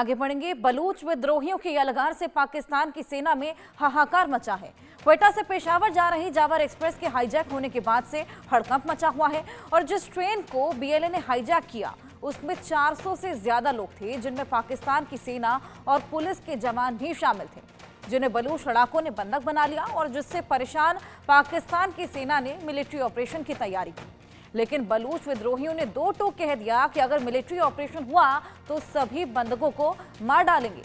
आगे बढ़ेंगे। बलूच विद्रोहियों के यलगार से पाकिस्तान की सेना में हाहाकार मचा है। क्वेटा से पेशावर जा रही जावर एक्सप्रेस के हाईजैक होने के बाद से हड़कंप मचा हुआ है और जिस ट्रेन को बीएलए ने हाईजैक किया उसमें 400 से ज्यादा लोग थे, जिनमें पाकिस्तान की सेना और पुलिस के जवान भी शामिल थे, जिन्हें बलूच लड़ाकों ने बंधक बना लिया और जिससे परेशान पाकिस्तान की सेना ने मिलिट्री ऑपरेशन की तैयारी की। लेकिन बलूच विद्रोहियों ने दो टूक कह दिया कि अगर मिलिट्री ऑपरेशन हुआ तो सभी बंधकों को मार डालेंगे।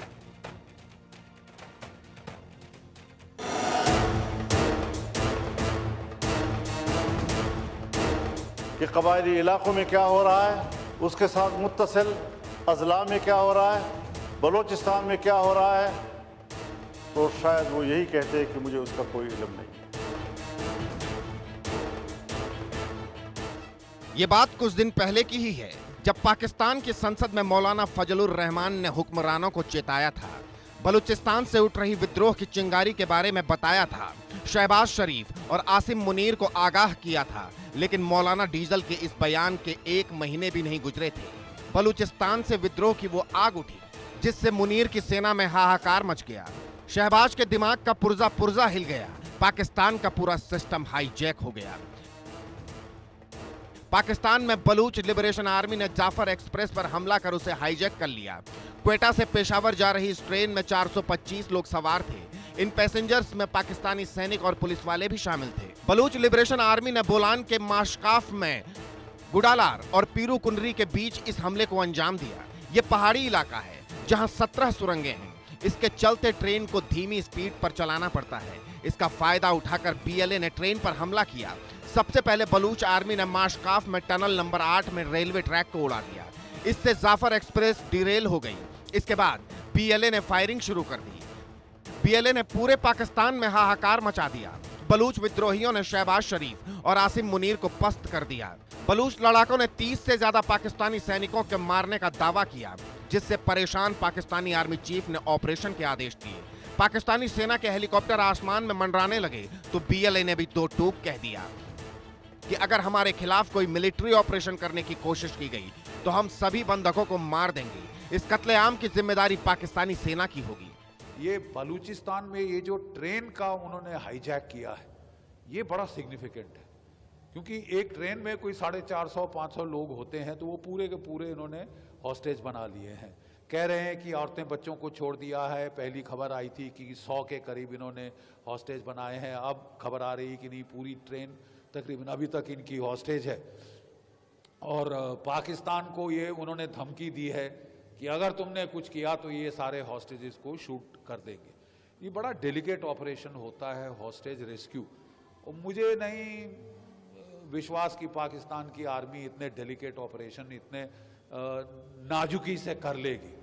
कि कबायली इलाकों में क्या हो रहा है, उसके साथ मुत्तसिल अजला में क्या हो रहा है, बलूचिस्तान में क्या हो रहा है, तो शायद वो यही कहते हैं कि मुझे उसका कोई इल्म नहीं। ये बात कुछ दिन पहले की ही है, जब पाकिस्तान की संसद में मौलाना फजलुर रहमान ने हुक्मरानों को चेताया था, बलूचिस्तान से उठ रही विद्रोह की चिंगारी के बारे में बताया था, शहबाज शरीफ और आसिम मुनीर को आगाह किया था। लेकिन मौलाना डीजल के इस बयान के 1 महीने भी नहीं गुजरे थे, बलूचिस्तान से विद्रोह की वो आग उठी जिससे मुनीर की सेना में हाहाकार मच गया। शहबाज के दिमाग का पुर्जा पुर्जा हिल गया, पाकिस्तान का पूरा सिस्टम हाईजैक हो गया। पाकिस्तान में बलूच लिबरेशन आर्मी ने जाफर एक्सप्रेस पर हमला कर उसे हाईजैक कर लिया। क्वेटा से पेशावर जा रही इस ट्रेन में 425 लोग सवार थे। इन पैसेंजर्स में पाकिस्तानी सैनिक और पुलिस वाले भी शामिल थे। बलूच लिबरेशन आर्मी ने बोलान के माशकाफ में गुडालार और पीरू कुनरी के बीच इस हमले को अंजाम दिया। ये पहाड़ी इलाका है जहां 17 सुरंगें हैं। इसके चलते ट्रेन को धीमी स्पीड पर चलाना पड़ता है। इसका फायदा उठाकर बीएलए ने ट्रेन पर हमला किया। सबसे पहले बलूच आर्मी ने माशकाफ में टनल नंबर 8 में रेलवे ट्रैक को उड़ा दिया। इससे जाफर एक्सप्रेस डिरेल हो गई। इसके बाद बीएलए ने फायरिंग शुरू कर दी। बीएलए ने पूरे पाकिस्तान में हाहाकार मचा दिया। बलूच विद्रोहियों ने शहबाज शरीफ और आसिम मुनीर को पस्त कर दिया। बलूच लड़ाकों ने 30 से ज्यादा पाकिस्तानी सैनिकों के मारने का दावा किया, जिससे परेशान पाकिस्तानी आर्मी चीफ ने ऑपरेशन के आदेश दिए। पाकिस्तानी सेना के हेलीकॉप्टर आसमान में मंडराने लगे तो बीएलए ने भी दो टूक कह दिया कि अगर हमारे खिलाफ कोई मिलिट्री ऑपरेशन करने की कोशिश की गई तो हम सभी बंधकों को मार देंगे। इस कत्लेआम की जिम्मेदारी पाकिस्तानी सेना की होगी। ये बलूचिस्तान में ये जो ट्रेन का उन्होंने हाईजैक किया है, ये बड़ा सिग्निफिकेंट है, क्योंकि एक ट्रेन में कोई 450-500 लोग होते हैं, तो वो पूरे के पूरे इन्होंने हॉस्टेज बना लिए हैं। कह रहे हैं कि औरतें बच्चों को छोड़ दिया है। पहली खबर आई थी कि 100 के करीब इन्होंने हॉस्टेज बनाए हैं। अब खबर आ रही कि नहीं, पूरी ट्रेन तकरीबन अभी तक इनकी हॉस्टेज है। और पाकिस्तान को ये उन्होंने धमकी दी है कि अगर तुमने कुछ किया तो ये सारे हॉस्टेजेस को शूट कर देंगे। ये बड़ा डेलिकेट ऑपरेशन होता है हॉस्टेज रेस्क्यू, और मुझे नहीं विश्वास कि पाकिस्तान की आर्मी इतने डेलिकेट ऑपरेशन इतने नाजुकी से कर लेगी।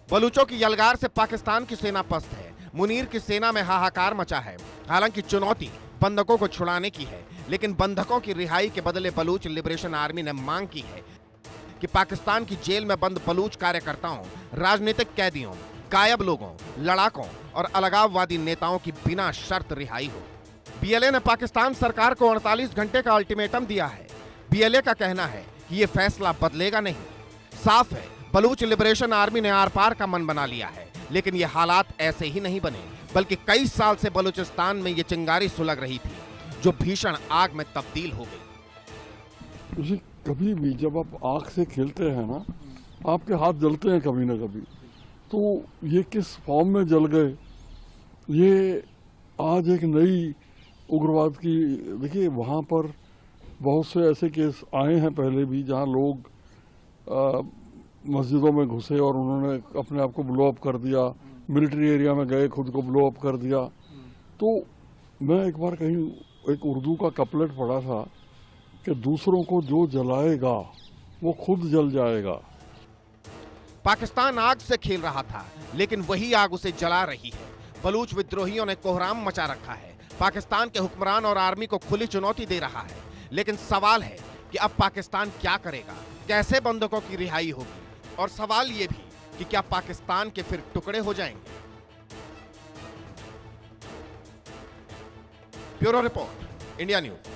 बलूचों की यलगार से पाकिस्तान की सेना पस्त है। मुनीर की सेना में हाहाकार मचा है। हालांकि चुनौती बंधकों को छुड़ाने की है, लेकिन बंधकों की रिहाई के बदले बलूच लिबरेशन आर्मी ने मांग की है कि पाकिस्तान की जेल में बंद बलूच कार्यकर्ताओं, राजनीतिक कैदियों, गायब लोगों, लड़ाकों और अलगाववादी नेताओं की बिना शर्त रिहाई हो। बीएलए ने पाकिस्तान सरकार को 48 घंटे का अल्टीमेटम दिया है। बीएलए का कहना है कि यह फैसला बदलेगा नहीं। साफ है, बलूच लिबरेशन आर्मी ने आर पार का मन बना लिया है, लेकिन ये हालात ऐसे ही नहीं बने, बल्कि कई साल से बलूचिस्तान में ये चिंगारी सुलग रही थी, जो भीषण आग में तब्दील हो गई। कभी भी जब आप आग से खेलते हैं ना, आपके हाथ जलते हैं कभी ना कभी। तो ये किस फॉर्म में जल गए, ये आज एक नई उग्रवाद की, देखिए वहाँ पर बहुत से ऐसे केस आए हैं पहले भी, जहाँ लोग मस्जिदों में घुसे और उन्होंने अपने आप को ब्लो अप कर दिया, मिलिट्री एरिया में गए, खुद को ब्लो अप कर दिया। तो मैं एक बार कहीं एक उर्दू का कपलेट पढ़ा था कि दूसरों को जो जलाएगा वो खुद जल जाएगा। पाकिस्तान आग से खेल रहा था, लेकिन वही आग उसे जला रही है। बलूच विद्रोहियों ने कोहराम मचा रखा है। पाकिस्तान के हुक्मरान और आर्मी को खुली चुनौती दे रहा है। लेकिन सवाल है कि अब पाकिस्तान क्या करेगा, कैसे बंधकों की रिहाई होगी, और सवाल ये भी कि क्या पाकिस्तान के फिर टुकड़े हो जाएंगे। Bureau report, India news.